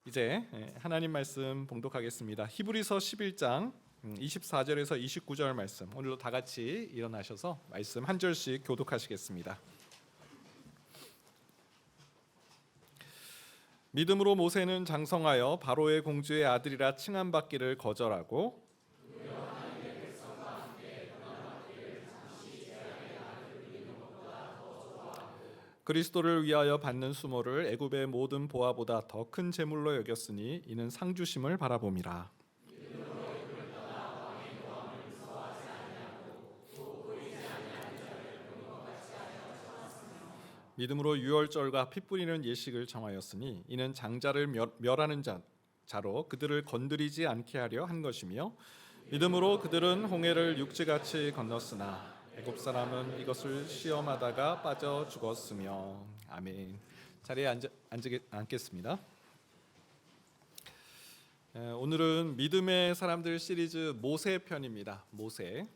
이제 하나님 말씀 봉독하겠습니다. 히브리서 11장 24절에서 29절 말씀, 오늘도 다 같이 일어나셔서 말씀 한 절씩 교독하시겠습니다. 믿음으로 모세는 장성하여 바로의 공주의 아들이라 칭함받기를 거절하고 그리스도를 위하여 받는 수모를 애굽의 모든 보화보다 더 큰 재물로 여겼으니 이는 상 주심을 바라봄이라. 믿음으로 유월절과 피 뿌리는 예식을 정하였으니 이는 장자를 멸하는 자로 그들을 건드리지 않게 하려 한 것이며, 믿음으로 그들은 홍해를 육지같이 건넜으나 애굽 사람은 이것을 시험하다가 빠져 죽었으며. 아멘. 자리에 앉겠습니다. 오늘은 믿음의 사람들 시리즈 모세 편입니다. 모세.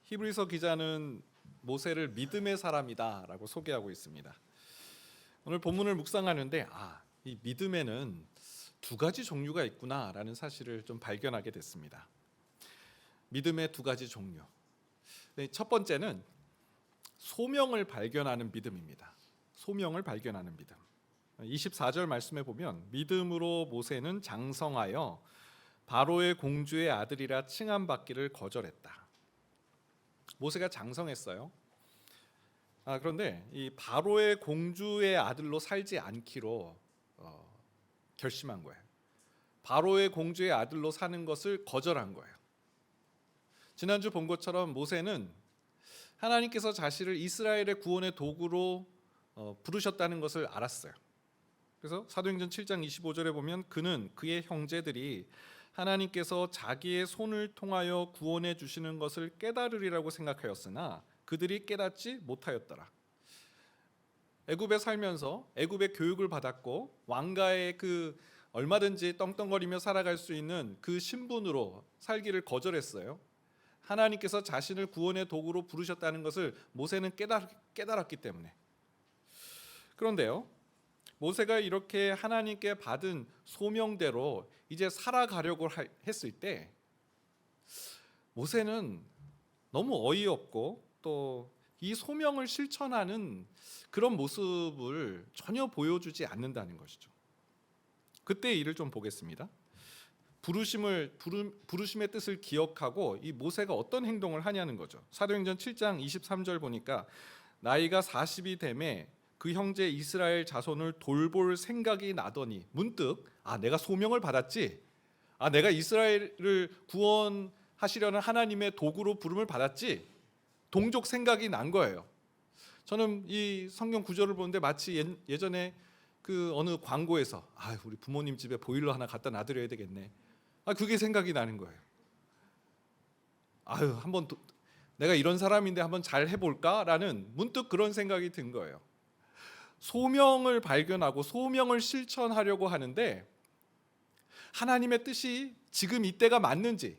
히브리서 기자는 모세를 믿음의 사람이다라고 소개하고 있습니다. 오늘 본문을 묵상하는데 이 믿음에는 두 가지 종류가 있구나라는 사실을 좀 발견하게 됐습니다. 믿음의 두 가지 종류. 첫 번째는 소명을 발견하는 믿음입니다. 소명을 발견하는 믿음. 24절 말씀에 보면 믿음으로 모세는 장성하여 바로의 공주의 아들이라 칭함받기를 거절했다. 모세가 장성했어요. 그런데 이 바로의 공주의 아들로 살지 않기로 결심한 거예요. 바로의 공주의 아들로 사는 것을 거절한 거예요. 지난주 본 것처럼 모세는 하나님께서 자신을 이스라엘의 구원의 도구로 부르셨다는 것을 알았어요. 그래서 사도행전 7장 25절에 보면 그는 그의 형제들이 하나님께서 자기의 손을 통하여 구원해 주시는 것을 깨달으리라고 생각하였으나 그들이 깨닫지 못하였더라. 애굽에 살면서 애굽의 교육을 받았고 왕가의 그 얼마든지 떵떵거리며 살아갈 수 있는 그 신분으로 살기를 거절했어요. 하나님께서 자신을 구원의 도구로 부르셨다는 것을 모세는 깨달았기 때문에. 그런데요, 모세가 이렇게 하나님께 받은 소명대로 이제 살아가려고 했을 때 모세는 너무 어이없고 또 이 소명을 실천하는 그런 모습을 전혀 보여주지 않는다는 것이죠. 그때의 일을 좀 보겠습니다. 부르심의 뜻을 기억하고 이 모세가 어떤 행동을 하냐는 거죠. 사도행전 7장 23절 보니까 나이가 40이 되매 그 형제 이스라엘 자손을 돌볼 생각이 나더니 문득 내가 소명을 받았지, 내가 이스라엘을 구원하시려는 하나님의 도구로 부름을 받았지, 동족 생각이 난 거예요. 저는 이 성경 구절을 보는데 마치 예전에 그 어느 광고에서 우리 부모님 집에 보일러 하나 갖다 놔드려야 되겠네, 그게 생각이 나는 거예요. 한번 내가 이런 사람인데 한번 잘 해볼까라는 문득 그런 생각이 든 거예요. 소명을 발견하고 소명을 실천하려고 하는데 하나님의 뜻이 지금 이때가 맞는지,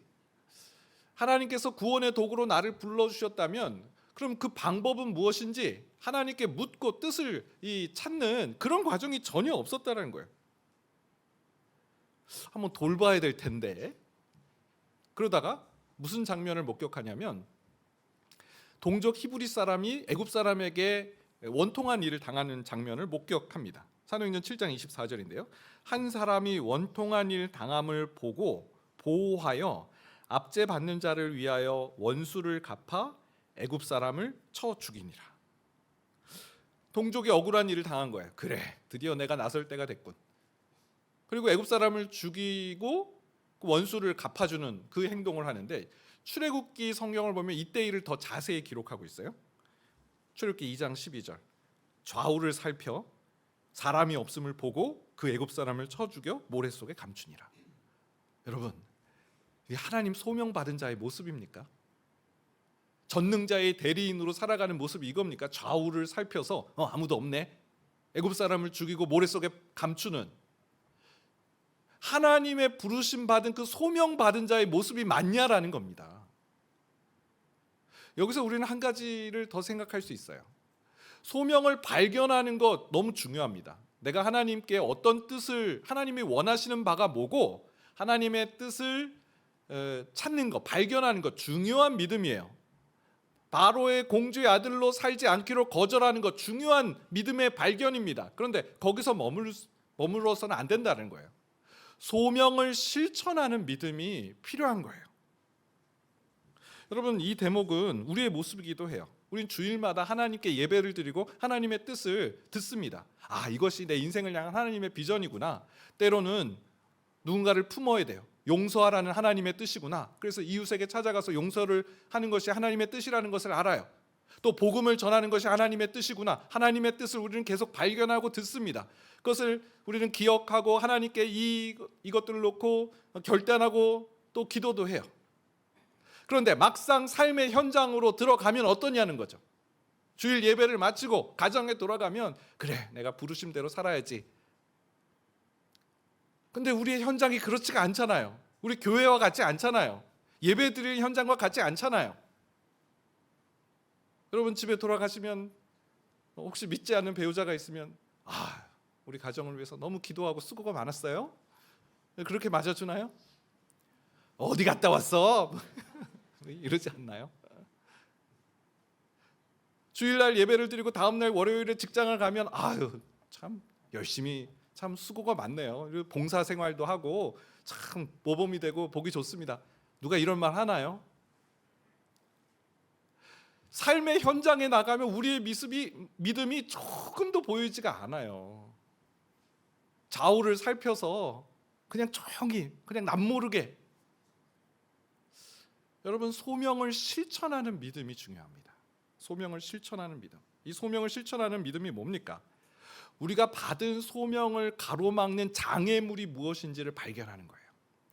하나님께서 구원의 도구로 나를 불러주셨다면 그럼 그 방법은 무엇인지 하나님께 묻고 뜻을 찾는 그런 과정이 전혀 없었다는 거예요. 한번 돌봐야 될 텐데. 그러다가 무슨 장면을 목격하냐면 동족 히브리 사람이 애굽 사람에게 원통한 일을 당하는 장면을 목격합니다. 사도행전 7장 24절인데요. 한 사람이 원통한 일 당함을 보고 보호하여 압제 받는 자를 위하여 원수를 갚아 애굽 사람을 쳐 죽이니라. 동족이 억울한 일을 당한 거예요. 그래, 드디어 내가 나설 때가 됐군. 그리고 애굽 사람을 죽이고 원수를 갚아주는 그 행동을 하는데, 출애굽기 성경을 보면 이때 일을 더 자세히 기록하고 있어요. 출애굽기 2장 12절. 좌우를 살펴 사람이 없음을 보고 그 애굽 사람을 쳐 죽여 모래 속에 감추니라. 여러분, 이 하나님 소명 받은 자의 모습입니까? 전능자의 대리인으로 살아가는 모습이 이겁니까? 좌우를 살펴서 아무도 없네, 애굽 사람을 죽이고 모래 속에 감추는 하나님의 부르심 받은 그 소명 받은 자의 모습이 맞냐라는 겁니다. 여기서 우리는 한 가지를 더 생각할 수 있어요. 소명을 발견하는 것 너무 중요합니다. 내가 하나님께 어떤 뜻을, 하나님이 원하시는 바가 뭐고 하나님의 뜻을 찾는 것, 발견하는 것, 중요한 믿음이에요. 바로의 공주의 아들로 살지 않기로 거절하는 것, 중요한 믿음의 발견입니다. 그런데 거기서 머물러서는 안 된다는 거예요. 소명을 실천하는 믿음이 필요한 거예요. 여러분, 이 대목은 우리의 모습이기도 해요. 우린 주일마다 하나님께 예배를 드리고 하나님의 뜻을 듣습니다. 아, 이것이 내 인생을 향한 하나님의 비전이구나. 때로는 누군가를 품어야 돼요. 용서하라는 하나님의 뜻이구나. 그래서 이웃에게 찾아가서 용서를 하는 것이 하나님의 뜻이라는 것을 알아요. 또 복음을 전하는 것이 하나님의 뜻이구나. 하나님의 뜻을 우리는 계속 발견하고 듣습니다. 그것을 우리는 기억하고 하나님께 이것들을 놓고 결단하고 또 기도도 해요. 그런데 막상 삶의 현장으로 들어가면 어떠냐는 거죠. 주일 예배를 마치고 가정에 돌아가면 그래, 내가 부르심대로 살아야지. 근데 우리의 현장이 그렇지가 않잖아요. 우리 교회와 같지 않잖아요. 예배 드릴 현장과 같지 않잖아요. 여러분, 집에 돌아가시면 혹시 믿지 않는 배우자가 있으면 우리 가정을 위해서 너무 기도하고 수고가 많았어요. 그렇게 맞아주나요? 어디 갔다 왔어? 이러지 않나요? 주일날 예배를 드리고 다음날 월요일에 직장을 가면 참 열심히, 참 수고가 많네요. 봉사 생활도 하고 참 모범이 되고 보기 좋습니다. 누가 이런 말 하나요? 삶의 현장에 나가면 우리의 믿음이 조금도 보이지가 않아요. 좌우를 살펴서 그냥 조용히, 그냥 남모르게. 여러분, 소명을 실천하는 믿음이 중요합니다. 소명을 실천하는 믿음. 이 소명을 실천하는 믿음이 뭡니까? 우리가 받은 소명을 가로막는 장애물이 무엇인지를 발견하는 거예요.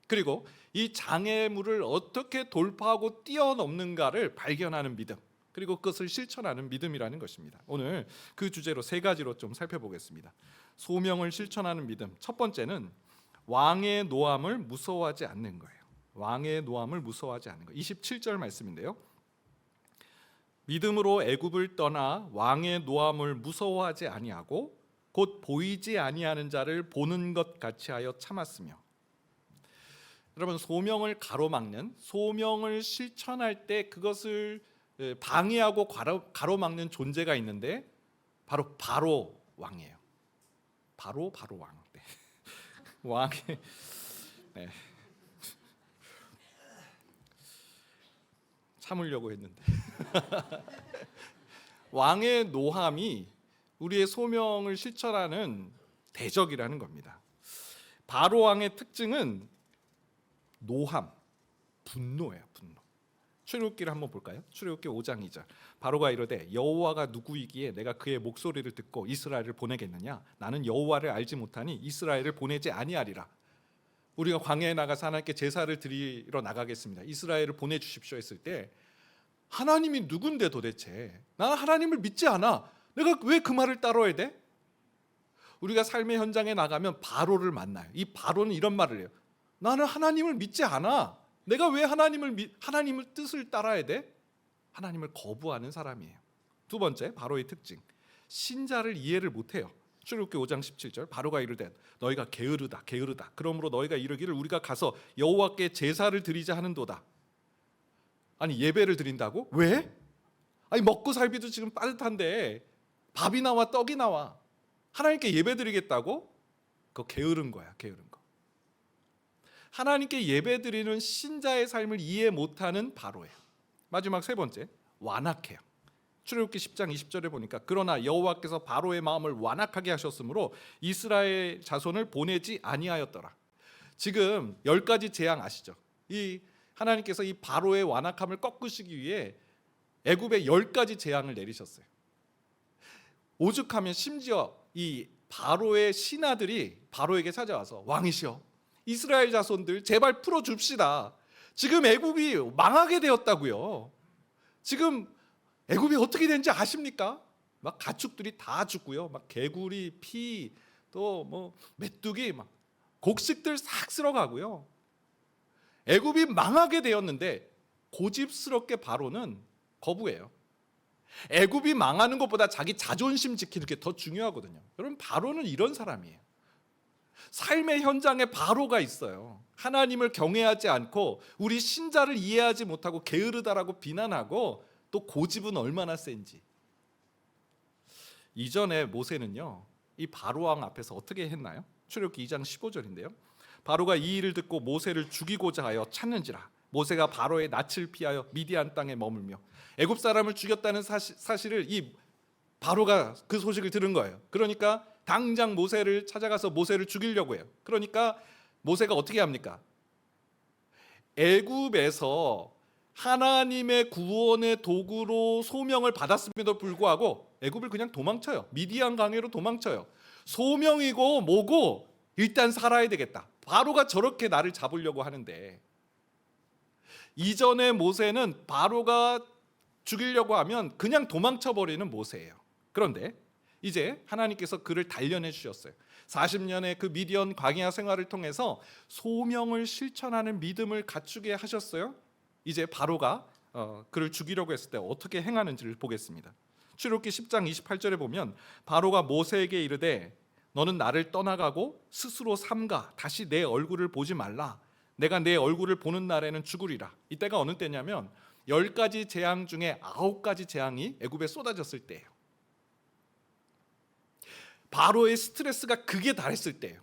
그리고 이 장애물을 어떻게 돌파하고 뛰어넘는가를 발견하는 믿음. 그리고 그것을 실천하는 믿음이라는 것입니다. 오늘 그 주제로 세 가지로 좀 살펴보겠습니다. 소명을 실천하는 믿음. 첫 번째는 왕의 노함을 무서워하지 않는 거예요. 왕의 노함을 무서워하지 않는 거. 27절 말씀인데요. 믿음으로 애굽을 떠나 왕의 노함을 무서워하지 아니하고 곧 보이지 아니하는 자를 보는 것 같이 하여 참았으며. 여러분, 소명을 가로막는, 소명을 실천할 때 그것을 방해하고 가로막는 존재가 있는데 바로 왕이에요. 바로 왕. 네. 왕의 네. 참으려고 했는데 왕의 노함이 우리의 소명을 실천하는 대적이라는 겁니다. 바로 왕의 특징은 노함, 분노예요. 분노. 출애굽기를 한번 볼까요? 출애굽기 5장 2절. 바로가 이르되 여호와가 누구이기에 내가 그의 목소리를 듣고 이스라엘을 보내겠느냐? 나는 여호와를 알지 못하니 이스라엘을 보내지 아니하리라. 우리가 광야에 나가서 하나님께 제사를 드리러 나가겠습니다. 이스라엘을 보내주십시오 했을 때 하나님이 누군데 도대체? 나 하나님을 믿지 않아. 내가 왜 그 말을 따라야 돼? 우리가 삶의 현장에 나가면 바로를 만나요. 이 바로는 이런 말을 해요. 나는 하나님을 믿지 않아. 내가 왜 하나님을 뜻을 따라야 돼? 하나님을 거부하는 사람이에요. 두 번째, 바로의 특징. 신자를 이해를 못해요. 출애굽기 5장 17절. 바로가 이르되 너희가 게으르다. 그러므로 너희가 이르기를 우리가 가서 여호와께 제사를 드리자 하는도다. 아니, 예배를 드린다고? 왜? 아니, 먹고 살기도 지금 빠듯한데 밥이 나와 떡이 나와. 하나님께 예배 드리겠다고? 그거 게으른 거야. 게으른 거. 하나님께 예배 드리는 신자의 삶을 이해 못하는 바로예요. 마지막 세 번째, 완악해요. 출애굽기 10장 20절에 보니까 그러나 여호와께서 바로의 마음을 완악하게 하셨으므로 이스라엘 자손을 보내지 아니하였더라. 지금 10가지 재앙 아시죠? 이 하나님께서 이 바로의 완악함을 꺾으시기 위해 애굽에 10가지 재앙을 내리셨어요. 오죽하면 심지어 이 바로의 신하들이 바로에게 찾아와서 왕이시여, 이스라엘 자손들 제발 풀어줍시다. 지금 애굽이 망하게 되었다고요. 지금 애굽이 어떻게 되는지 아십니까? 막 가축들이 다 죽고요. 막 개구리, 피, 또 뭐 메뚜기, 막 곡식들 싹 쓸어가고요. 애굽이 망하게 되었는데 고집스럽게 바로는 거부해요. 애굽이 망하는 것보다 자기 자존심 지키는 게 더 중요하거든요. 여러분, 바로는 이런 사람이에요. 삶의 현장에 바로가 있어요. 하나님을 경외하지 않고 우리 신자를 이해하지 못하고 게으르다라고 비난하고 또 고집은 얼마나 센지. 이전에 모세는요, 이 바로왕 앞에서 어떻게 했나요? 출애굽기 2장 15절인데요. 바로가 이 일을 듣고 모세를 죽이고자 하여 찾는지라. 모세가 바로의 낯을 피하여 미디안 땅에 머물며 애굽 사람을 죽였다는 사실을 이 바로가 그 소식을 들은 거예요. 그러니까 당장 모세를 찾아가서 모세를 죽이려고 해요. 그러니까 모세가 어떻게 합니까? 애굽에서 하나님의 구원의 도구로 소명을 받았음에도 불구하고 애굽을 그냥 도망쳐요. 미디안 강으로 도망쳐요. 소명이고 뭐고 일단 살아야 되겠다. 바로가 저렇게 나를 잡으려고 하는데, 이전에 모세는 바로가 죽이려고 하면 그냥 도망쳐버리는 모세예요. 그런데 이제 하나님께서 그를 단련해 주셨어요. 40년의 그 미디안 광야 생활을 통해서 소명을 실천하는 믿음을 갖추게 하셨어요. 이제 바로가 그를 죽이려고 했을 때 어떻게 행하는지를 보겠습니다. 출애굽기 10장 28절에 보면 바로가 모세에게 이르되 너는 나를 떠나가고 스스로 삼가 다시 내 얼굴을 보지 말라. 내가 내 얼굴을 보는 날에는 죽으리라. 이때가 어느 때냐면 10가지 재앙 중에 9가지 재앙이 애굽에 쏟아졌을 때예요. 바로의 스트레스가 극에 달했을 때예요.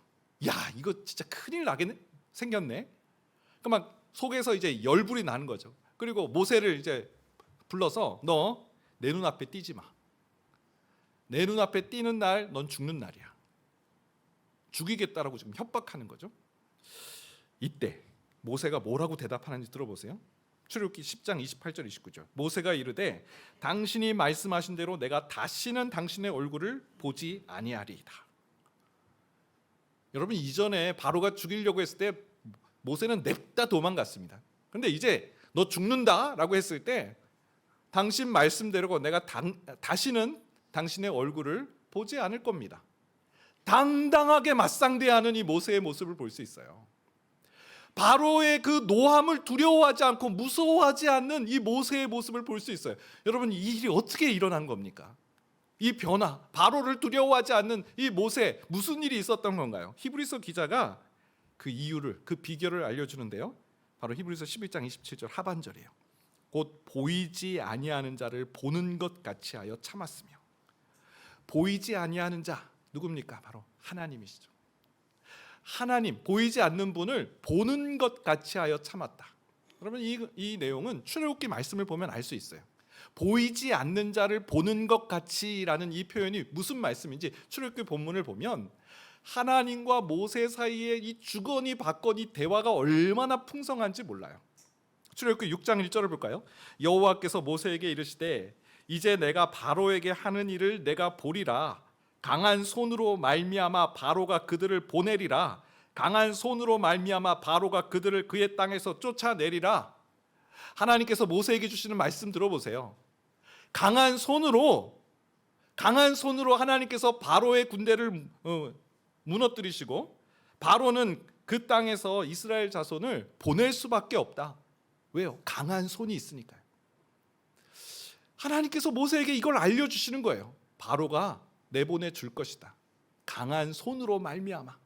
야, 이거 진짜 큰일 나게 생겼네. 그러면 속에서 이제 열불이 나는 거죠. 그리고 모세를 이제 불러서 너 내 눈앞에 띄지 마. 내 눈앞에 띄는 날 넌 죽는 날이야. 죽이겠다라고 지금 협박하는 거죠. 이때 모세가 뭐라고 대답하는지 들어보세요. 출애굽기 10장 28절 29절. 모세가 이르되 당신이 말씀하신 대로 내가 다시는 당신의 얼굴을 보지 아니하리이다. 여러분, 이전에 바로가 죽이려고 했을 때 모세는 냅다 도망갔습니다. 그런데 이제 너 죽는다라고 했을 때 당신 말씀대로 내가 다시는 당신의 얼굴을 보지 않을 겁니다. 당당하게 맞상대하는 이 모세의 모습을 볼 수 있어요. 바로의 그 노함을 두려워하지 않고 무서워하지 않는 이 모세의 모습을 볼 수 있어요. 여러분, 이 일이 어떻게 일어난 겁니까? 이 변화, 바로를 두려워하지 않는 이 모세, 무슨 일이 있었던 건가요? 히브리서 기자가 그 이유를, 그 비결을 알려주는데요. 바로 히브리서 11장 27절 하반절이에요. 곧 보이지 아니하는 자를 보는 것 같이 하여 참았으며. 보이지 아니하는 자 누굽니까? 바로 하나님이시죠. 하나님, 보이지 않는 분을 보는 것 같이 하여 참았다. 그러면 이 내용은 출애굽기 말씀을 보면 알 수 있어요. 보이지 않는 자를 보는 것 같이라는 이 표현이 무슨 말씀인지 출애굽기 본문을 보면 하나님과 모세 사이의 이 주거니 받거니 대화가 얼마나 풍성한지 몰라요. 출애굽기 6장 1절을 볼까요? 여호와께서 모세에게 이르시되 이제 내가 바로에게 하는 일을 내가 보리라. 강한 손으로 말미암아 바로가 그들을 보내리라. 강한 손으로 말미암아 바로가 그들을 그의 땅에서 쫓아내리라. 하나님께서 모세에게 주시는 말씀 들어보세요. 강한 손으로 하나님께서 바로의 군대를 무너뜨리시고 바로는 그 땅에서 이스라엘 자손을 보낼 수밖에 없다. 왜요? 강한 손이 있으니까요. 하나님께서 모세에게 이걸 알려주시는 거예요. 바로가 내보내 줄 것이다. 강한 손으로 말미암아.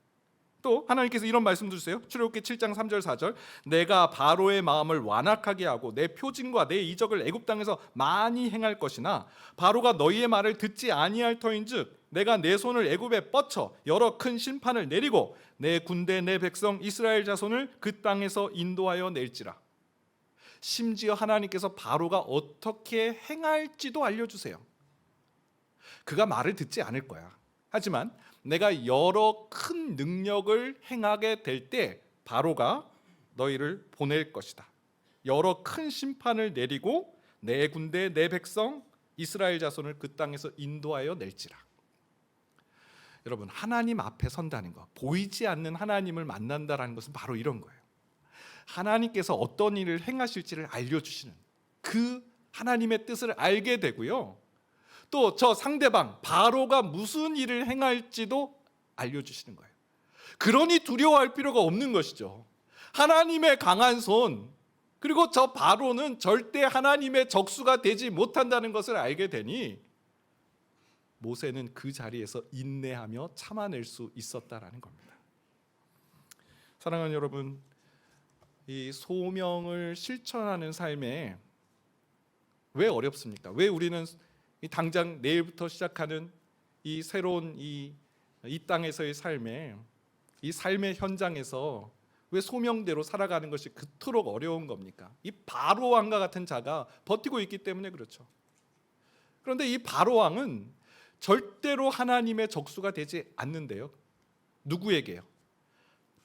또 하나님께서 이런 말씀도 주세요. 출애굽기 7장 3절 4절. 내가 바로의 마음을 완악하게 하고 내 표징과 내 이적을 애굽 땅에서 많이 행할 것이나 바로가 너희의 말을 듣지 아니할 터인즉 내가 내 손을 애굽에 뻗쳐 여러 큰 심판을 내리고 내 군대 내 백성 이스라엘 자손을 그 땅에서 인도하여 낼지라. 심지어 하나님께서 바로가 어떻게 행할지도 알려주세요. 그가 말을 듣지 않을 거야. 하지만 내가 여러 큰 능력을 행하게 될 때 바로가 너희를 보낼 것이다. 여러 큰 심판을 내리고 내 군대 내 백성 이스라엘 자손을 그 땅에서 인도하여 낼지라. 여러분, 하나님 앞에 선다는 것, 보이지 않는 하나님을 만난다는 것은 바로 이런 거예요. 하나님께서 어떤 일을 행하실지를 알려주시는 그 하나님의 뜻을 알게 되고요. 또 저 상대방 바로가 무슨 일을 행할지도 알려주시는 거예요. 그러니 두려워할 필요가 없는 것이죠. 하나님의 강한 손, 그리고 저 바로는 절대 하나님의 적수가 되지 못한다는 것을 알게 되니 모세는 그 자리에서 인내하며 참아낼 수 있었다라는 겁니다. 사랑하는 여러분, 이 소명을 실천하는 삶에 왜 어렵습니까? 왜 우리는 당장 내일부터 시작하는 이 새로운 이 땅에서의 삶에, 이 삶의 현장에서 왜 소명대로 살아가는 것이 그토록 어려운 겁니까? 이 바로 왕과 같은 자가 버티고 있기 때문에 그렇죠. 그런데 이 바로 왕은 절대로 하나님의 적수가 되지 않는데요. 누구에게요?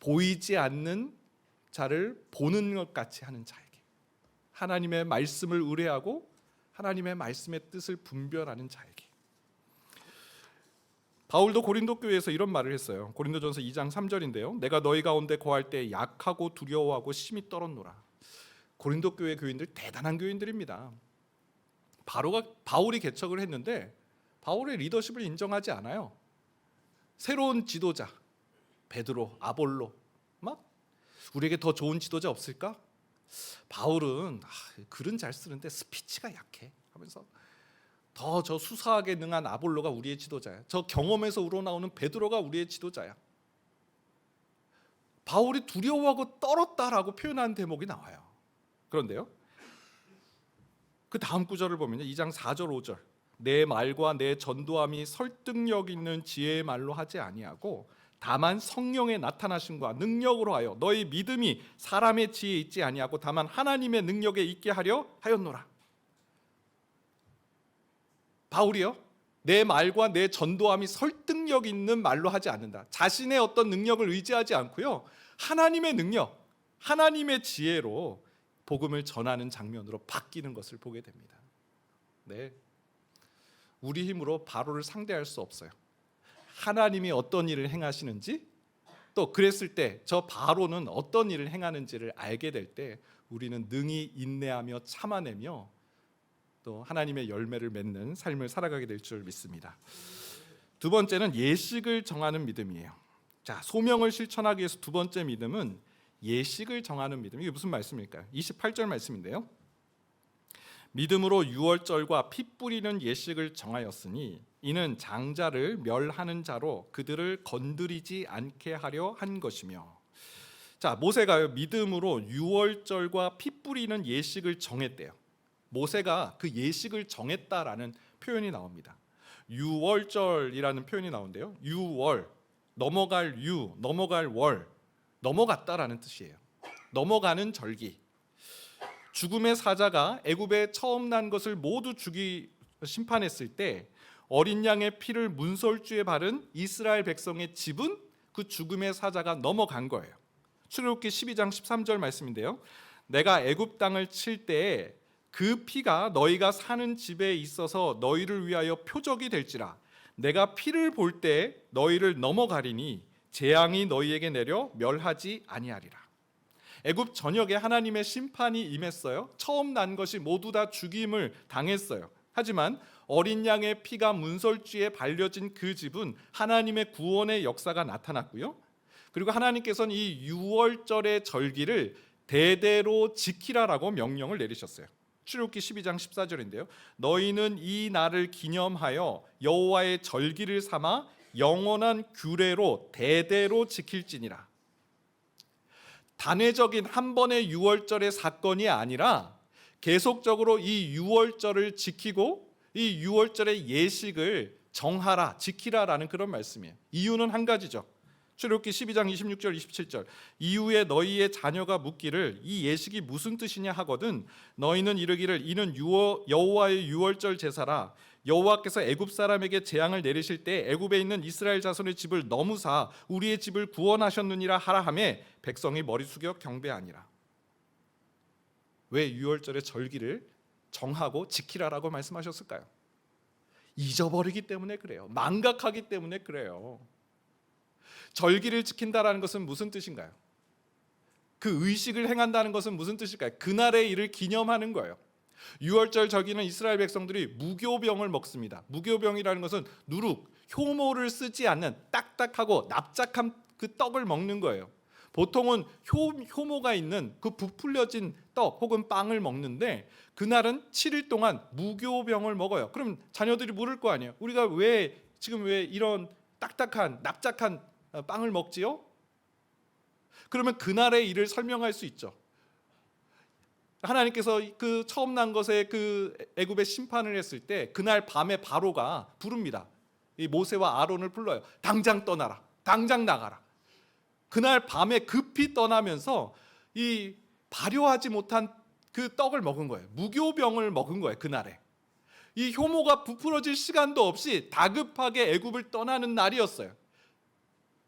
보이지 않는 자를 보는 것 같이 하는 자에게, 하나님의 말씀을 의뢰하고 하나님의 말씀의 뜻을 분별하는 자에게. 바울도 고린도 교회에서 이런 말을 했어요. 고린도전서 2장 3절인데요. 내가 너희 가운데 거할 때 약하고 두려워하고 심히 떨었노라. 고린도 교회 교인들 대단한 교인들입니다. 바울이 개척을 했는데 바울의 리더십을 인정하지 않아요. 새로운 지도자 베드로, 아볼로, 막 우리에게 더 좋은 지도자 없을까? 바울은 글은 잘 쓰는데 스피치가 약해 하면서 더 저 수사하게 능한 아볼로가 우리의 지도자야. 저 경험에서 우러나오는 베드로가 우리의 지도자야. 바울이 두려워하고 떨었다라고 표현한 대목이 나와요. 그런데요, 그 다음 구절을 보면요, 2장 4절 5절 내 말과 내 전도함이 설득력 있는 지혜의 말로 하지 아니하고 다만 성령의 나타나심과 능력으로 하여 너희 믿음이 사람의 지혜에 있지 아니하고 다만 하나님의 능력에 있게 하려 하였노라. 바울이요, 내 말과 내 전도함이 설득력 있는 말로 하지 않는다. 자신의 어떤 능력을 의지하지 않고요, 하나님의 능력, 하나님의 지혜로 복음을 전하는 장면으로 바뀌는 것을 보게 됩니다. 네, 우리 힘으로 바로를 상대할 수 없어요. 하나님이 어떤 일을 행하시는지, 또 그랬을 때 저 바로는 어떤 일을 행하는지를 알게 될 때 우리는 능히 인내하며 참아내며 또 하나님의 열매를 맺는 삶을 살아가게 될 줄 믿습니다. 두 번째는 예식을 정하는 믿음이에요. 자, 소명을 실천하기 위해서 두 번째 믿음은 예식을 정하는 믿음. 이게 무슨 말씀일까요? 28절 말씀인데요. 믿음으로 유월절과 피 뿌리는 예식을 정하였으니 이는 장자를 멸하는 자로 그들을 건드리지 않게 하려 한 것이며. 자, 모세가 믿음으로 유월절과 피 뿌리는 예식을 정했대요. 모세가 그 예식을 정했다라는 표현이 나옵니다. 유월절이라는 표현이 나오는데요. 유월, 넘어갈 유, 넘어갈 월, 넘어갔다라는 뜻이에요. 넘어가는 절기. 죽음의 사자가 애굽에 처음 난 것을 모두 심판했을 때 어린 양의 피를 문설주에 바른 이스라엘 백성의 집은 그 죽음의 사자가 넘어간 거예요. 출애굽기 12장 13절 말씀인데요. 내가 애굽 땅을 칠 때에 그 피가 너희가 사는 집에 있어서 너희를 위하여 표적이 될지라. 내가 피를 볼 때 너희를 넘어가리니 재앙이 너희에게 내려 멸하지 아니하리라. 애굽 전역에 하나님의 심판이 임했어요. 처음 난 것이 모두 다 죽임을 당했어요. 하지만 어린 양의 피가 문설주에 발려진 그 집은 하나님의 구원의 역사가 나타났고요. 그리고 하나님께서는 이 유월절의 절기를 대대로 지키라라고 명령을 내리셨어요. 출애굽기 12장 14절인데요. 너희는 이 날을 기념하여 여호와의 절기를 삼아 영원한 규례로 대대로 지킬지니라. 단회적인 한 번의 유월절의 사건이 아니라 계속적으로 이 유월절을 지키고 이 유월절의 예식을 정하라, 지키라라는 그런 말씀이에요. 이유는 한 가지죠. 출애굽기 12장 26절 27절 이후에 너희의 자녀가 묻기를 이 예식이 무슨 뜻이냐 하거든 너희는 이르기를 이는 여호와의 유월절 제사라. 여호와께서 애굽 사람에게 재앙을 내리실 때 애굽에 있는 이스라엘 자손의 집을 넘으사 우리의 집을 구원하셨느니라 하라 하매 백성이 머리 숙여 경배하니라. 왜 유월절의 절기를 정하고 지키라라고 말씀하셨을까요? 잊어버리기 때문에 그래요. 망각하기 때문에 그래요. 절기를 지킨다라는 것은 무슨 뜻인가요? 그 의식을 행한다는 것은 무슨 뜻일까요? 그날의 일을 기념하는 거예요. 유월절 절기는 이스라엘 백성들이 무교병을 먹습니다. 무교병이라는 것은 누룩, 효모를 쓰지 않는 딱딱하고 납작한 그 떡을 먹는 거예요. 보통은 효모가 있는 그 부풀려진 떡 혹은 빵을 먹는데 그날은 7일 동안 무교병을 먹어요. 그럼 자녀들이 물을 거 아니에요. 우리가 지금 왜 이런 딱딱한 납작한 빵을 먹지요? 그러면 그날의 일을 설명할 수 있죠. 하나님께서 그 처음 난 것에 그 애굽의 심판을 했을 때 그날 밤에 바로가 부릅니다. 이 모세와 아론을 불러요. 당장 떠나라. 당장 나가라. 그날 밤에 급히 떠나면서 이 발효하지 못한 그 떡을 먹은 거예요. 무교병을 먹은 거예요. 그날에. 이 효모가 부풀어질 시간도 없이 다급하게 애굽을 떠나는 날이었어요.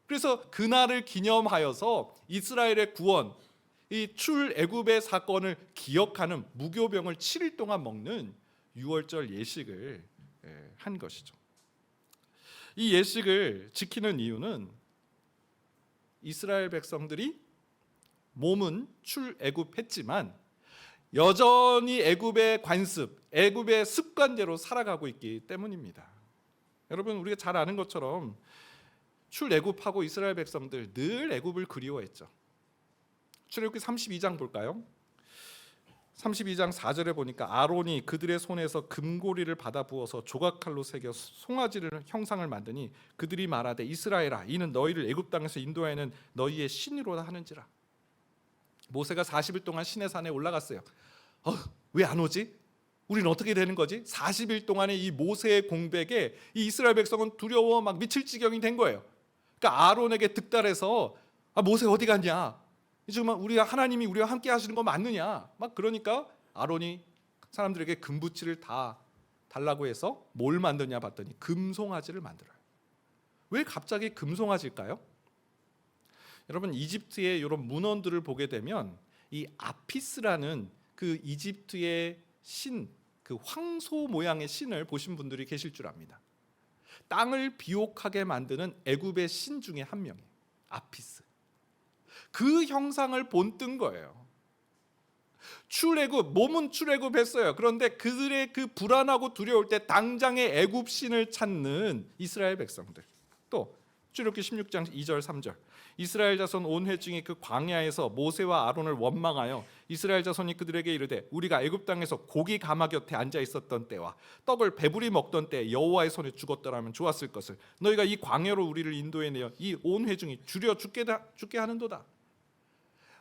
그래서 그날을 기념하여서 이스라엘의 구원, 이 출애굽의 사건을 기억하는 무교병을 7일 동안 먹는 유월절 예식을 한 것이죠. 이 예식을 지키는 이유는 이스라엘 백성들이 몸은 출애굽했지만 여전히 애굽의 관습, 애굽의 습관대로 살아가고 있기 때문입니다. 여러분, 우리가 잘 아는 것처럼 출애굽하고 이스라엘 백성들 늘 애굽을 그리워했죠. 출애굽기 32장 볼까요? 32장 4절에 보니까 아론이 그들의 손에서 금고리를 받아 부어서 조각칼로 새겨 송아지를 형상을 만드니 그들이 말하되 이스라엘아 이는 너희를 애굽 땅에서 인도하여는 너희의 신이로다 하는지라. 모세가 40일 동안 시내 산에 올라갔어요. 왜 안 오지? 우리는 어떻게 되는 거지? 40일 동안의 이 모세의 공백에 이 이스라엘 백성은 두려워 막 미칠 지경이 된 거예요. 그러니까 아론에게 득달해서 모세 어디 갔냐? 지금 하나님이 우리와 함께 하시는 거 맞느냐? 막 그러니까 아론이 사람들에게 금부치를 다 달라고 해서 뭘 만드냐 봤더니 금송아지를 만들어요. 왜 갑자기 금송아지일까요? 여러분, 이집트의 이런 문헌들을 보게 되면 이 아피스라는 그 이집트의 신, 그 황소 모양의 신을 보신 분들이 계실 줄 압니다. 땅을 비옥하게 만드는 애굽의 신 중에 한 명이에요. 아피스. 그 형상을 본뜬 거예요. 출애굽, 몸은 출애굽했어요. 그런데 그들의 그 불안하고 두려울 때 당장의 애굽 신을 찾는 이스라엘 백성들. 또 출애굽기 16장 2절 3절. 이스라엘 자손 온 회중이 그 광야에서 모세와 아론을 원망하여 이스라엘 자손이 그들에게 이르되 우리가 애굽 땅에서 고기 가마 곁에 앉아 있었던 때와 떡을 배부리 먹던 때 여호와의 손에 죽었더라면 좋았을 것을 너희가 이 광야로 우리를 인도해 내어 이 온 회중이 줄여 죽게 하는도다.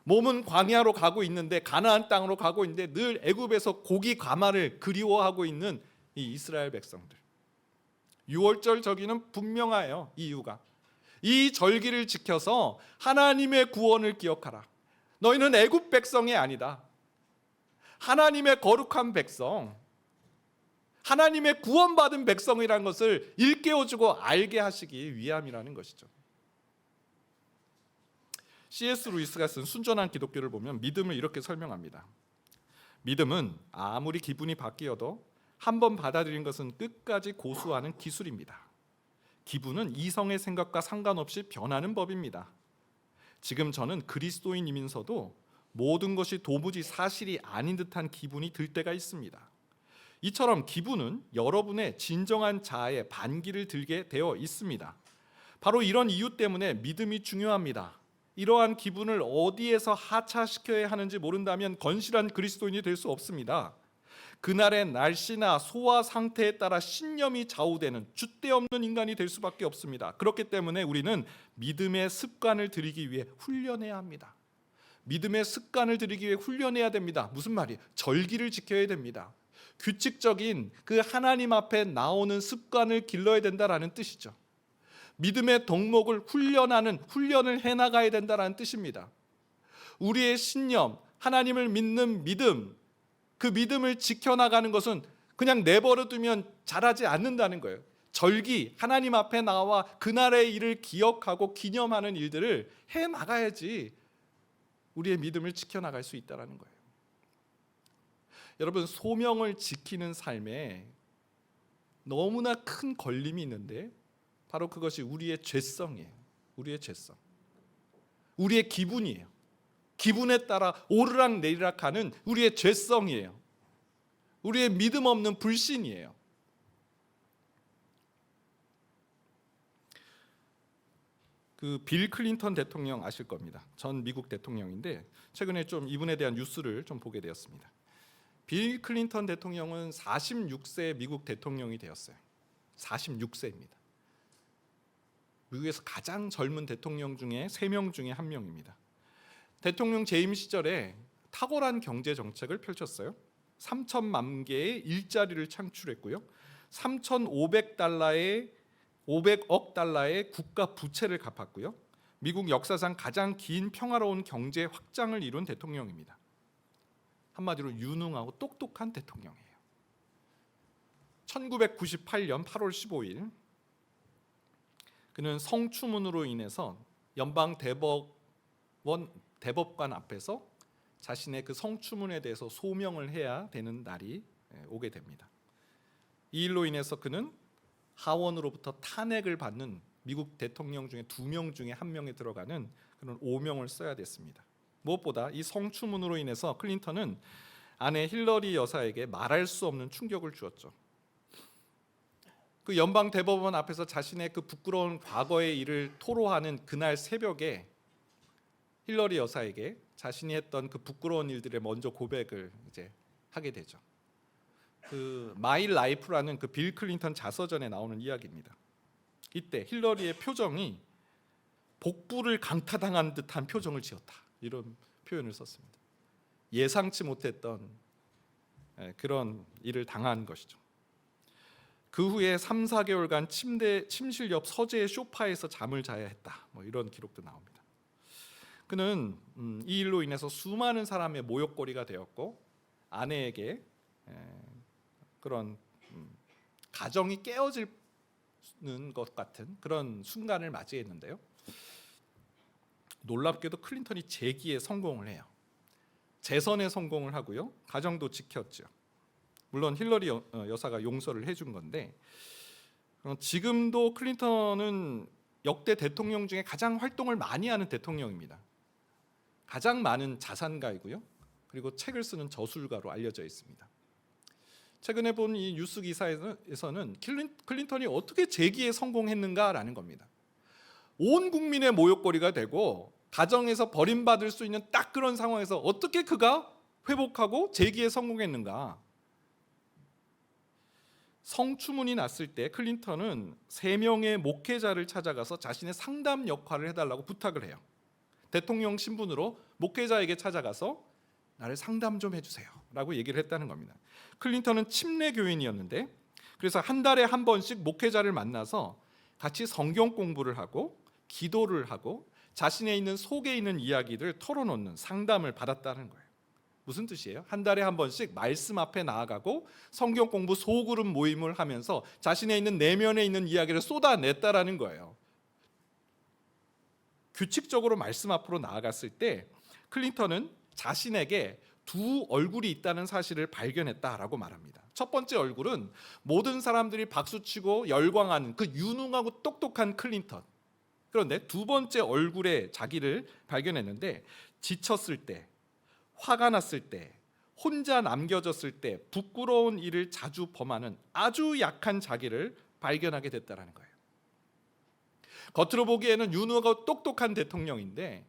몸은 광야로 가고 있는데 가나안 땅으로 가고 있는데 늘 애굽에서 고기 가마를 그리워하고 있는 이 이스라엘 백성들. 유월절 저기는 분명해요. 이유가 이 절기를 지켜서 하나님의 구원을 기억하라. 너희는 애굽 백성이 아니다. 하나님의 거룩한 백성, 하나님의 구원받은 백성이라는 것을 일깨워주고 알게 하시기 위함이라는 것이죠. C.S. 루이스가 쓴 순전한 기독교를 보면 믿음을 이렇게 설명합니다. 믿음은 아무리 기분이 바뀌어도 한번 받아들인 것은 끝까지 고수하는 기술입니다. 기분은 이성의 생각과 상관없이 변하는 법입니다. 지금 저는 그리스도인이면서도 모든 것이 도무지 사실이 아닌 듯한 기분이 들 때가 있습니다. 이처럼 기분은 여러분의 진정한 자아의 반기를 들게 되어 있습니다. 바로 이런 이유 때문에 믿음이 중요합니다. 이러한 기분을 어디에서 하차시켜야 하는지 모른다면 건실한 그리스도인이 될 수 없습니다. 그날의 날씨나 소화 상태에 따라 신념이 좌우되는 줏대없는 인간이 될 수밖에 없습니다. 그렇기 때문에 우리는 믿음의 습관을 들이기 위해 훈련해야 합니다. 믿음의 습관을 들이기 위해 훈련해야 됩니다. 무슨 말이에요? 절기를 지켜야 됩니다. 규칙적인 그 하나님 앞에 나오는 습관을 길러야 된다라는 뜻이죠. 믿음의 덕목을 훈련을 해나가야 된다라는 뜻입니다. 우리의 신념, 하나님을 믿는 믿음, 그 믿음을 지켜나가는 것은 그냥 내버려 두면 자라지 않는다는 거예요. 절기, 하나님 앞에 나와 그날의 일을 기억하고 기념하는 일들을 해나가야지 우리의 믿음을 지켜나갈 수 있다는 거예요. 여러분, 소명을 지키는 삶에 너무나 큰 걸림이 있는데 바로 그것이 우리의 죄성이에요. 우리의 죄성. 우리의 기분이에요. 기분에 따라 오르락내리락하는 우리의 죄성이에요. 우리의 믿음 없는 불신이에요. 그 빌 클린턴 대통령 아실 겁니다. 전 미국 대통령인데 최근에 좀 이분에 대한 뉴스를 좀 보게 되었습니다. 빌 클린턴 대통령은 46세 미국 대통령이 되었어요. 46세입니다. 미국에서 가장 젊은 대통령 중에 3명 중에 1명입니다. 대통령 재임 시절에 탁월한 경제 정책을 펼쳤어요. 3천만 개의 일자리를 창출했고요. 500억 달러의 국가 부채를 갚았고요. 미국 역사상 가장 긴 평화로운 경제 확장을 이룬 대통령입니다. 한마디로 유능하고 똑똑한 대통령이에요. 1998년 8월 15일 그는 성추문으로 인해서 연방 대법관 앞에서 자신의 그 성추문에 대해서 소명을 해야 되는 날이 오게 됩니다. 이 일로 인해서 그는 하원으로부터 탄핵을 받는 미국 대통령 중에 2명 중에 1명에 들어가는 그런 오명을 써야 됐습니다. 무엇보다 이 성추문으로 인해서 클린턴은 아내 힐러리 여사에게 말할 수 없는 충격을 주었죠. 그 연방 대법원 앞에서 자신의 그 부끄러운 과거의 일을 토로하는 그날 새벽에 힐러리 여사에게 자신이 했던 그 부끄러운 일들의 먼저 고백을 이제 하게 되죠. 그 마이 라이프라는 그 빌 클린턴 자서전에 나오는 이야기입니다. 이때 힐러리의 표정이 복부를 강타당한 듯한 표정을 지었다. 이런 표현을 썼습니다. 예상치 못했던 그런 일을 당한 것이죠. 그 후에 3, 4개월간 침실 옆 서재의 소파에서 잠을 자야 했다. 뭐 이런 기록도 나옵니다. 그는 이 일로 인해서 수많은 사람의 모욕거리가 되었고 아내에게 그런 가정이 깨어지는 것 같은 그런 순간을 맞이했는데요. 놀랍게도 클린턴이 재기에 성공을 해요. 재선에 성공을 하고요. 가정도 지켰죠. 물론 힐러리 여사가 용서를 해준 건데 지금도 클린턴은 역대 대통령 중에 가장 활동을 많이 하는 대통령입니다. 가장 많은 자산가이고요. 그리고 책을 쓰는 저술가로 알려져 있습니다. 최근에 본 이 뉴스 기사에서는 클린턴이 어떻게 재기에 성공했는가라는 겁니다. 온 국민의 모욕거리가 되고 가정에서 버림받을 수 있는 딱 그런 상황에서 어떻게 그가 회복하고 재기에 성공했는가. 성추문이 났을 때 클린턴은 3명의 목회자를 찾아가서 자신의 상담 역할을 해달라고 부탁을 해요. 대통령 신분으로 목회자에게 찾아가서 나를 상담 좀 해주세요 라고 얘기를 했다는 겁니다. 클린턴은 침례 교인이었는데 그래서 한 달에 한 번씩 목회자를 만나서 같이 성경 공부를 하고 기도를 하고 자신의 있는 속에 있는 이야기를 털어놓는 상담을 받았다는 거예요. 무슨 뜻이에요? 한 달에 한 번씩 말씀 앞에 나아가고 성경 공부 소그룹 모임을 하면서 자신의 있는 내면에 있는 이야기를 쏟아냈다라는 거예요. 규칙적으로 말씀 앞으로 나아갔을 때 클린턴은 자신에게 2 얼굴이 있다는 사실을 발견했다라고 말합니다. 첫 번째 얼굴은 모든 사람들이 박수치고 열광하는 그 유능하고 똑똑한 클린턴. 그런데 2번째 얼굴에 자기를 발견했는데 지쳤을 때, 화가 났을 때, 혼자 남겨졌을 때 부끄러운 일을 자주 범하는 아주 약한 자기를 발견하게 됐다는 거예요. 겉으로 보기에는 유능하고 똑똑한 대통령인데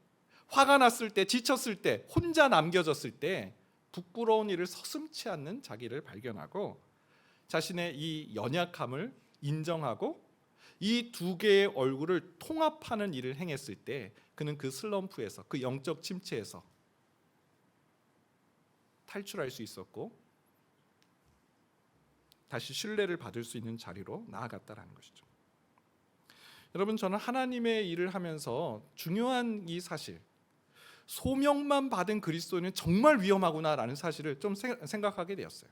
화가 났을 때, 지쳤을 때, 혼자 남겨졌을 때 부끄러운 일을 서슴지 않는 자기를 발견하고 자신의 이 연약함을 인정하고 이 2개의 얼굴을 통합하는 일을 행했을 때 그는 그 슬럼프에서, 그 영적 침체에서 탈출할 수 있었고 다시 신뢰를 받을 수 있는 자리로 나아갔다는 것이죠. 여러분, 저는 하나님의 일을 하면서 중요한 이 사실, 소명만 받은 그리스도인은 정말 위험하구나라는 사실을 좀 생각하게 되었어요.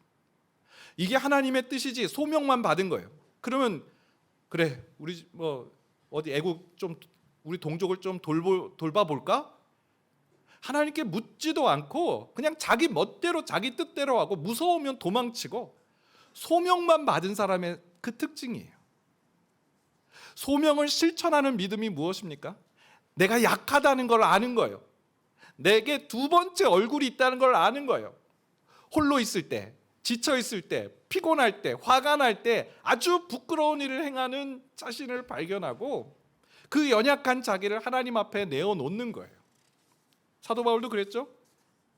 이게 하나님의 뜻이지 소명만 받은 거예요. 그러면 그래, 우리 뭐 어디 애국 좀 우리 동족을 좀 돌봐 볼까? 하나님께 묻지도 않고 그냥 자기 멋대로 자기 뜻대로 하고 무서우면 도망치고 소명만 받은 사람의 그 특징이에요. 소명을 실천하는 믿음이 무엇입니까? 내가 약하다는 걸 아는 거예요. 내게 2번째 얼굴이 있다는 걸 아는 거예요. 홀로 있을 때, 지쳐 있을 때, 피곤할 때, 화가 날 때 아주 부끄러운 일을 행하는 자신을 발견하고 그 연약한 자기를 하나님 앞에 내어놓는 거예요. 사도 바울도 그랬죠.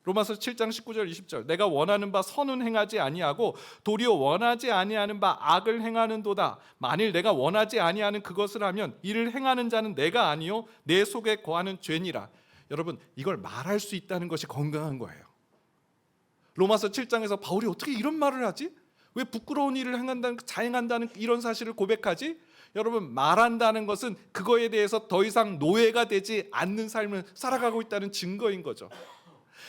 로마서 7장 19절 20절 내가 원하는 바 선은 행하지 아니하고 도리어 원하지 아니하는 바 악을 행하는도다. 만일 내가 원하지 아니하는 그것을 하면 이를 행하는 자는 내가 아니요 내 속에 거하는 죄니라. 여러분, 이걸 말할 수 있다는 것이 건강한 거예요. 로마서 7장에서 바울이 어떻게 이런 말을 하지? 왜 부끄러운 일을 자행한다는 이런 사실을 고백하지? 여러분, 말한다는 것은 그거에 대해서 더 이상 노예가 되지 않는 삶을 살아가고 있다는 증거인 거죠.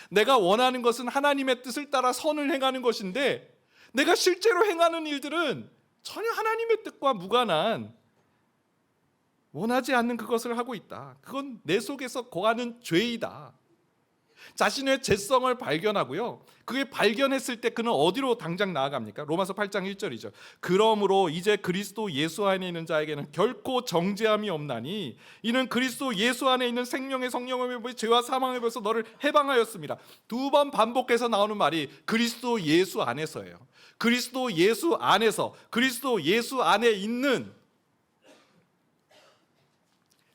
내가 원하는 것은 하나님의 뜻을 따라 선을 행하는 것인데 내가 실제로 행하는 일들은 전혀 하나님의 뜻과 무관한 원하지 않는 그것을 하고 있다. 그건 내 속에서 거하는 죄이다. 자신의 죄성을 발견하고요. 그게 발견했을 때 그는 어디로 당장 나아갑니까? 로마서 8장 1절이죠. 그러므로 이제 그리스도 예수 안에 있는 자에게는 결코 정죄함이 없나니 이는 그리스도 예수 안에 있는 생명의 성령의 법이 죄와 사망의 법에서 너를 해방하였습니다. 2번 반복해서 나오는 말이 그리스도 예수 안에서예요. 그리스도 예수 안에서, 그리스도 예수 안에 있는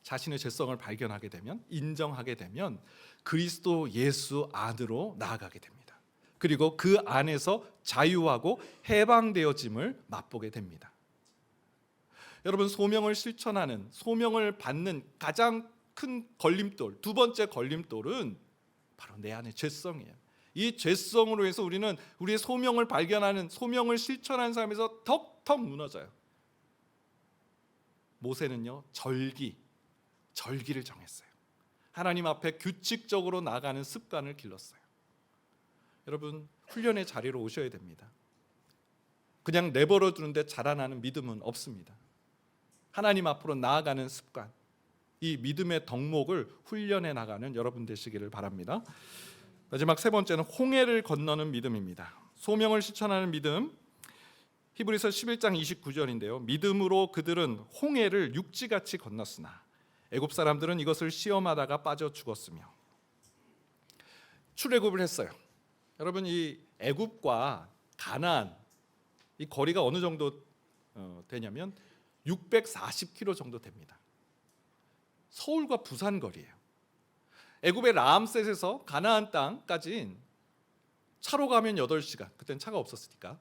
자신의 죄성을 발견하게 되면, 인정하게 되면 그리스도 예수 안으로 나아가게 됩니다. 그리고 그 안에서 자유하고 해방되어짐을 맛보게 됩니다. 여러분, 소명을 실천하는, 소명을 받는 가장 큰 걸림돌, 두 번째 걸림돌은 바로 내 안의 죄성이에요. 이 죄성으로 해서 우리는 우리의 소명을 발견하는, 소명을 실천하는 삶에서 턱턱 무너져요. 모세는요, 절기를 정했어요. 하나님 앞에 규칙적으로 나가는 습관을 길렀어요. 여러분, 훈련의 자리로 오셔야 됩니다. 그냥 내버려 두는데 자라나는 믿음은 없습니다. 하나님 앞으로 나아가는 습관, 이 믿음의 덕목을 훈련해 나가는 여러분 되시기를 바랍니다. 마지막 세 번째는 홍해를 건너는 믿음입니다. 소명을 실천하는 믿음, 히브리서 11장 29절인데요. 믿음으로 그들은 홍해를 육지같이 건넜으나 애굽 사람들은 이것을 시험하다가 빠져 죽었으며. 출애굽을 했어요. 여러분, 이 애굽과 가나안 이 거리가 어느 정도 되냐면 640km 정도 됩니다. 서울과 부산 거리예요. 애굽의 라암셋에서 가나안 땅까지 차로 가면 8시간. 그때는 차가 없었으니까.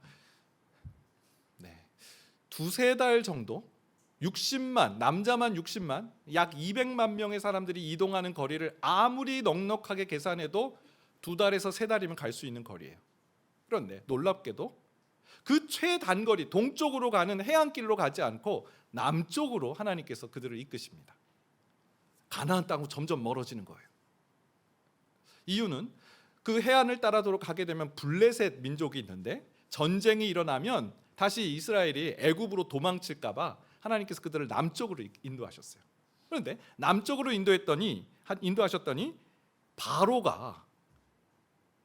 두세 달 정도, 60만, 남자만 60만, 약 200만 명의 사람들이 이동하는 거리를 아무리 넉넉하게 계산해도 2달에서 3달이면 갈 수 있는 거리예요. 그런데 놀랍게도 그 최단거리, 동쪽으로 가는 해안길로 가지 않고 남쪽으로 하나님께서 그들을 이끄십니다. 가나안 땅으로 점점 멀어지는 거예요. 이유는 그 해안을 따라도록 가게 되면 블레셋 민족이 있는데 전쟁이 일어나면 다시 이스라엘이 애굽으로 도망칠까 봐 하나님께서 그들을 남쪽으로 인도하셨어요. 그런데 남쪽으로 인도하셨더니 바로가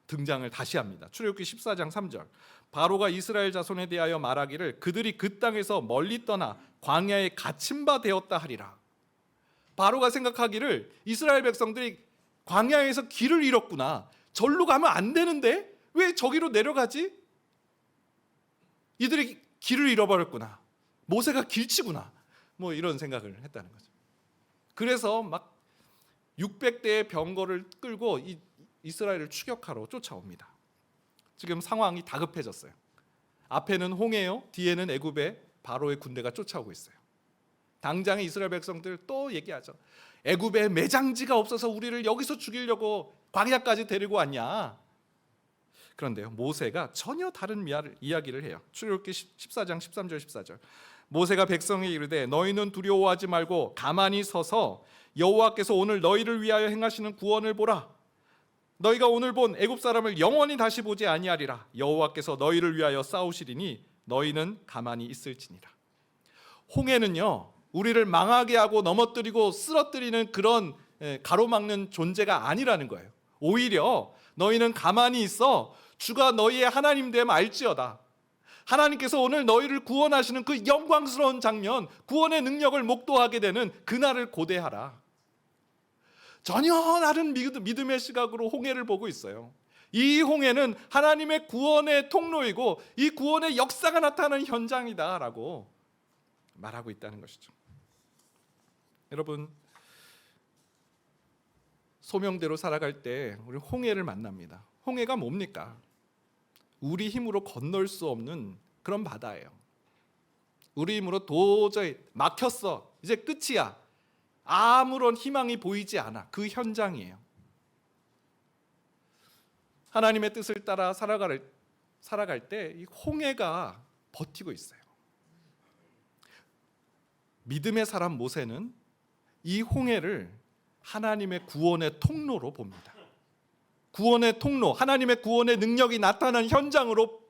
등장을 다시 합니다. 출애굽기 14장 3절. 바로가 이스라엘 자손에 대하여 말하기를 그들이 그 땅에서 멀리 떠나 광야에 갇힌 바 되었다 하리라. 바로가 생각하기를 이스라엘 백성들이 광야에서 길을 잃었구나. 절로 가면 안 되는데 왜 저기로 내려가지? 이들이 길을 잃어버렸구나. 모세가 길치구나. 뭐 이런 생각을 했다는 거죠. 그래서 막 600대의 병거를 끌고 이스라엘을 추격하러 쫓아옵니다. 지금 상황이 다급해졌어요. 앞에는 홍해요, 뒤에는 애굽의 바로의 군대가 쫓아오고 있어요. 당장에 이스라엘 백성들 또 얘기하죠. 애굽에 매장지가 없어서 우리를 여기서 죽이려고 광야까지 데리고 왔냐. 그런데요, 모세가 전혀 다른 이야기를 해요. 출애굽기 14장 13절 14절. 모세가 백성에 이르되 너희는 두려워하지 말고 가만히 서서 여호와께서 오늘 너희를 위하여 행하시는 구원을 보라. 너희가 오늘 본 애굽 사람을 영원히 다시 보지 아니하리라. 여호와께서 너희를 위하여 싸우시리니 너희는 가만히 있을지니라. 홍해는요, 우리를 망하게 하고 넘어뜨리고 쓰러뜨리는 그런 가로막는 존재가 아니라는 거예요. 오히려 너희는 가만히 있어 주가 너희의 하나님 됨 알지어다. 하나님께서 오늘 너희를 구원하시는 그 영광스러운 장면, 구원의 능력을 목도하게 되는 그날을 고대하라. 전혀 다른 믿음의 시각으로 홍해를 보고 있어요. 이 홍해는 하나님의 구원의 통로이고 이 구원의 역사가 나타나는 현장이다라고 말하고 있다는 것이죠. 여러분, 소명대로 살아갈 때 우리 홍해를 만납니다. 홍해가 뭡니까? 우리 힘으로 건널 수 없는 그런 바다예요. 우리 힘으로 도저히 막혔어, 이제 끝이야, 아무런 희망이 보이지 않아. 그 현장이에요. 하나님의 뜻을 따라 살아갈 때 이 홍해가 버티고 있어요. 믿음의 사람 모세는 이 홍해를 하나님의 구원의 통로로 봅니다. 구원의 통로, 하나님의 구원의 능력이 나타난 현장으로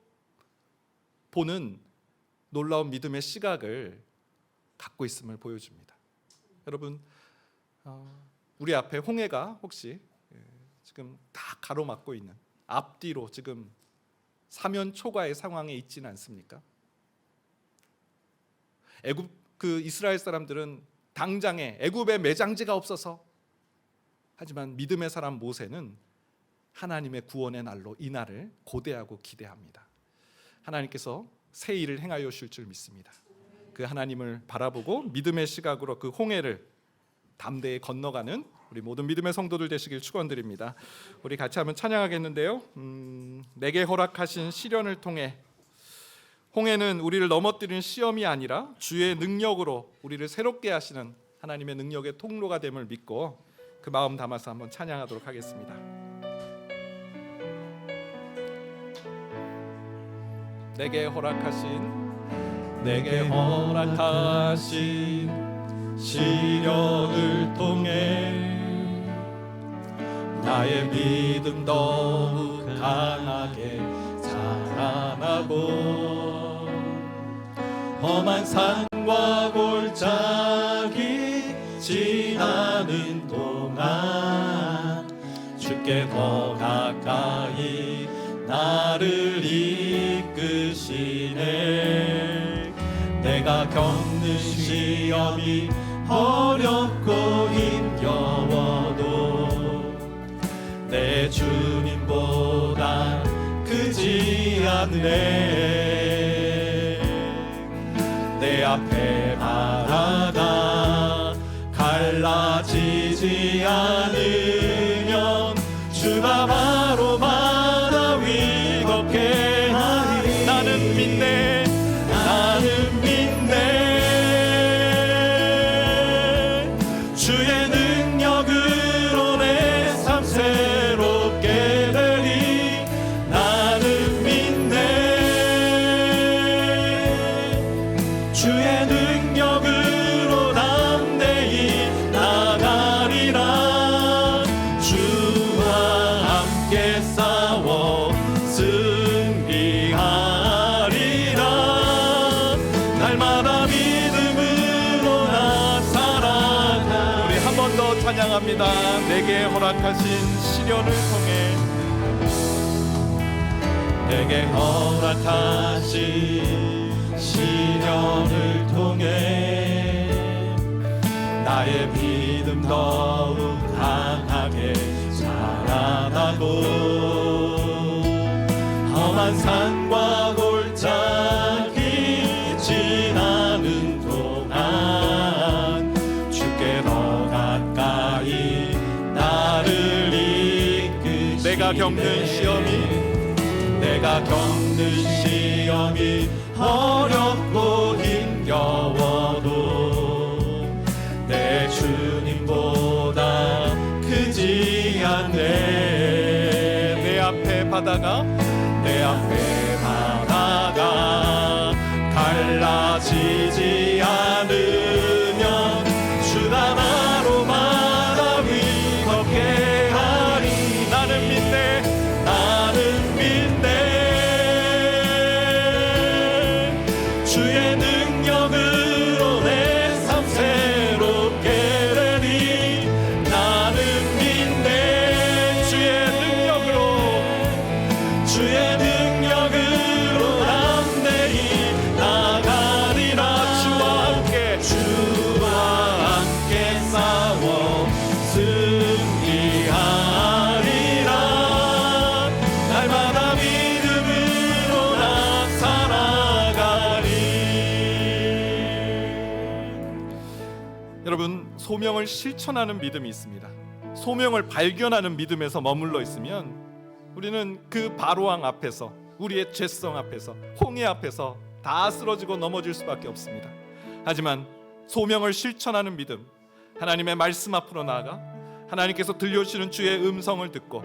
보는 놀라운 믿음의 시각을 갖고 있음을 보여줍니다. 여러분, 우리 앞에 홍해가 혹시 지금 다 가로막고 있는, 앞뒤로 지금 사면 초가의 상황에 있지는 않습니까? 이스라엘 사람들은 당장에 애굽에 매장지가 없어서, 하지만 믿음의 사람 모세는 하나님의 구원의 날로 이 날을 고대하고 기대합니다. 하나님께서 새 일을 행하여 주실 줄 믿습니다. 그 하나님을 바라보고 믿음의 시각으로 그 홍해를 담대히 건너가는 우리 모든 믿음의 성도들 되시길 축원드립니다. 우리 같이 한번 찬양하겠는데요. 내게 허락하신 시련을 통해, 홍해는 우리를 넘어뜨리는 시험이 아니라 주의 능력으로 우리를 새롭게 하시는 하나님의 능력의 통로가 됨을 믿고 그 마음 담아서 한번 찬양하도록 하겠습니다. 내게 허락하신 시련을 통해 나의 믿음 더욱 강하게 자라나고, 험한 산과 골짜기 지나는 동안 주께 더 가까이 나를 이끄시네. 내가 겪는 시험이 어렵고 힘겨워도 내 주님보다 크지 않네. 내 앞에 바다가 갈라지지 않으면 주가 바로 바다 위 걷게 하리. 나는 믿네, 주의 능력으로 내 삶 새롭게 되리. 나는 믿네, 주의 능력으로 담대히 나가리라. 주와 함께 싸워 승리하리라. 날마다 믿음으로 나 살아가. 우리 한 번 더 찬양합니다. 내게 허락하신 시련을 통해, 내게 허락하신 시련을 통해 나의 믿음 더욱 강하게 자라나고, 험한 산과 골짜기 지나는 동안 주께 더 가까이 나를 이끄시네. 내가 겪는 시험이 어렵고 힘겨워도 내 주님보다 크지 않네. 내 앞에 바다가 갈라지지 않으면 주가 바로 바다 위 걷게 하리. 나는 믿네, 주의 능력으로 내 삶 새롭게 되리. 나는 믿네, 주의 능력으로 담대히 나가리라. 주와 함께 소명을 실천하는 믿음이 있습니다. 소명을 발견하는 믿음에서 머물러 있으면 우리는 그 바로왕 앞에서, 우리의 죄성 앞에서, 홍해 앞에서 다 쓰러지고 넘어질 수밖에 없습니다. 하지만 소명을 실천하는 믿음, 하나님의 말씀 앞으로 나아가 하나님께서 들려주시는 주의 음성을 듣고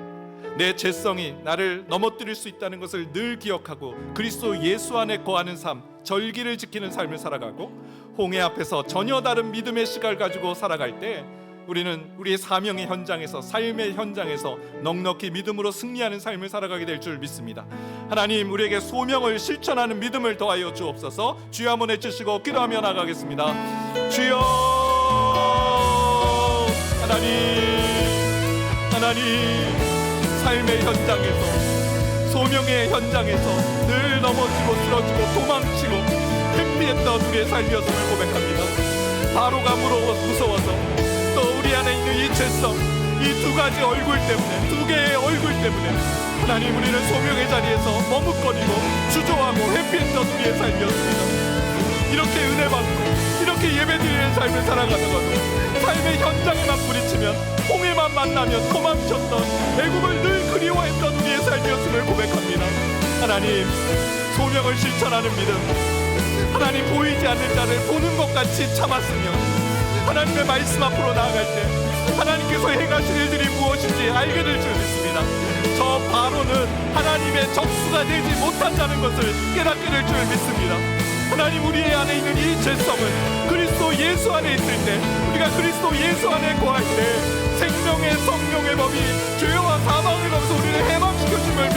내 죄성이 나를 넘어뜨릴 수 있다는 것을 늘 기억하고 그리스도 예수 안에 거하는 삶, 절기를 지키는 삶을 살아가고 홍해 앞에서 전혀 다른 믿음의 시각을 가지고 살아갈 때 우리는 우리의 사명의 현장에서, 삶의 현장에서 넉넉히 믿음으로 승리하는 삶을 살아가게 될 줄 믿습니다. 하나님, 우리에게 소명을 실천하는 믿음을 더하여 주옵소서. 주여 한번 외치시고 기도하며 나가겠습니다. 주여, 하나님, 삶의 현장에서, 소명의 현장에서 늘 넘어지고 쓰러지고 도망치고 회피했던 우리의 삶이었음을 고백합니다. 바로가 무서워서 또 우리 안에 있는 이 죄성, 이 두 가지 얼굴 때문에, 두 개의 얼굴 때문에 하나님, 우리는 소명의 자리에서 머뭇거리고 주저하고 회피했던 우리의 삶이었습니다. 이렇게 은혜 받고 이렇게 예배드리는 삶을 살아가다가도 삶의 현장에만 부딪히면, 홍해만 만나면 도망쳤던, 애국을 늘 그리워했던 우리의 삶이었음을 고백합니다. 하나님, 소명을 실천하는 믿음, 하나님, 보이지 않는 자를 보는 것 같이 참았으며 하나님의 말씀 앞으로 나아갈 때 하나님께서 행하실 일들이 무엇인지 알게 될 줄 믿습니다. 저 바로는 하나님의 적수가 되지 못한다는 것을 깨닫게 될 줄 믿습니다. 하나님, 우리 안에 있는 이 죄성은 그리스도 예수 안에 있을 때, 우리가 그리스도 예수 안에 거할 때 생명의 성령의 법이 죄와 사망을 거기서 우리를 해방시켜줌을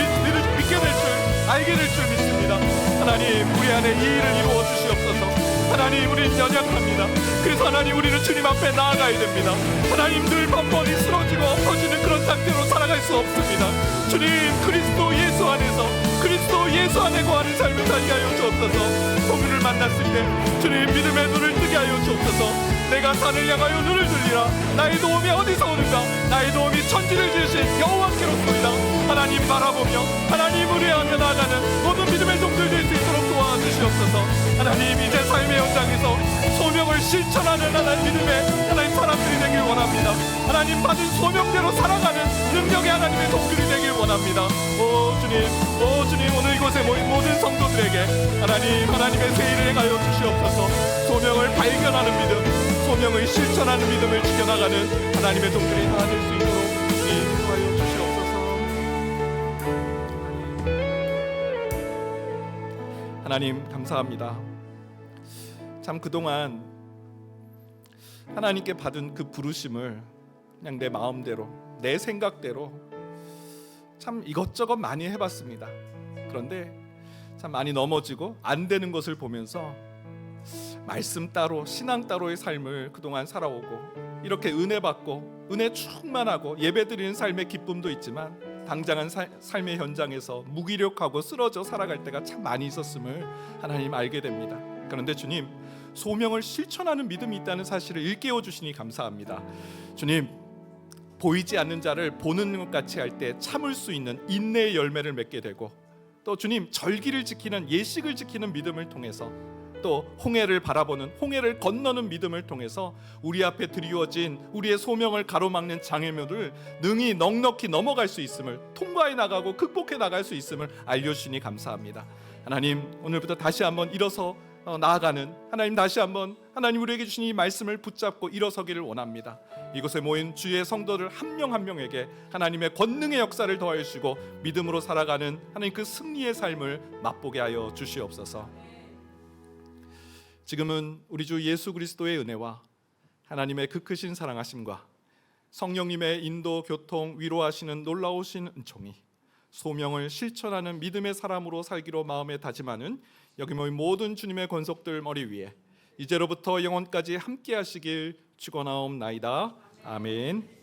믿게 될 줄, 알게 될 줄 믿습니다. 하나님, 우리 안에 이 일을 이루어 주시옵소서. 하나님, 우리는 연약합니다. 그래서 하나님, 우리는 주님 앞에 나아가야 됩니다. 하나님, 늘 번번이 쓰러지고 엎어지는 그런 상태로 살아갈 수 없습니다. 주님, 그리스도 예수 안에서, 그리스도 예수 안에 거하는 삶을 살게 하여 주옵소서. 소민을 만났을 때 주님, 믿음의 눈을 뜨게 하여 주옵소서. 내가 산을 향하여 눈을 들리라. 나의 도움이 어디서 오는가? 나의 도움이 천지를 지으신 여호와께로소이다. 하나님 바라보며 하나님 의뢰하며 나아가는 모든 믿음의 종들 될 수 있도록 도와주시옵소서. 하나님, 이제 삶의 현장에서 소명을 실천하는 하나님 믿음의 하나님 사람들이 되길 원합니다. 하나님, 받은 소명대로 살아가는 능력의 하나님의 종들이 되길 원합니다. 오 주님, 오늘 이곳에 모인 모든 성도들에게 하나님의 세일을 행하여 주시옵소서. 소명을 발견하는 믿음, 소명을 실천하는 믿음을 지켜나가는 하나님의 종들이 다 될 수 있도록 인도하여 주시옵소서. 하나님, 감사합니다. 참 그동안 하나님께 받은 그 부르심을 그냥 내 마음대로, 내 생각대로 참 이것저것 많이 해봤습니다. 그런데 참 많이 넘어지고 안 되는 것을 보면서 말씀 따로, 신앙 따로의 삶을 그동안 살아오고, 이렇게 은혜 받고 은혜 충만하고 예배드리는 삶의 기쁨도 있지만 당장한 삶의 현장에서 무기력하고 쓰러져 살아갈 때가 참 많이 있었음을 하나님 알게 됩니다. 그런데 주님, 소명을 실천하는 믿음이 있다는 사실을 일깨워 주시니 감사합니다. 주님, 보이지 않는 자를 보는 것 같이 할 때 참을 수 있는 인내의 열매를 맺게 되고, 또 주님, 절기를 지키는, 예식을 지키는 믿음을 통해서, 또 홍해를 바라보는, 홍해를 건너는 믿음을 통해서 우리 앞에 드리워진 우리의 소명을 가로막는 장애물을 능히 넉넉히 넘어갈 수 있음을, 통과해 나가고 극복해 나갈 수 있음을 알려주시니 감사합니다. 하나님, 오늘부터 다시 한번 일어서 나아가는, 하나님, 다시 한번 하나님 우리에게 주신 이 말씀을 붙잡고 일어서기를 원합니다. 이곳에 모인 주의 성도들 한 명 한 명에게 하나님의 권능의 역사를 더하여 주시고 믿음으로 살아가는 하나님 그 승리의 삶을 맛보게 하여 주시옵소서. 지금은 우리 주 예수 그리스도의 은혜와 하나님의 그 크신 사랑하심과 성령님의 인도, 교통, 위로하시는 놀라우신 은총이 소명을 실천하는 믿음의 사람으로 살기로 마음에 다짐하는 여기 모인 모든 주님의 권속들 머리 위에 이제로부터 영원까지 함께 하시길 축원하옵나이다. 아멘.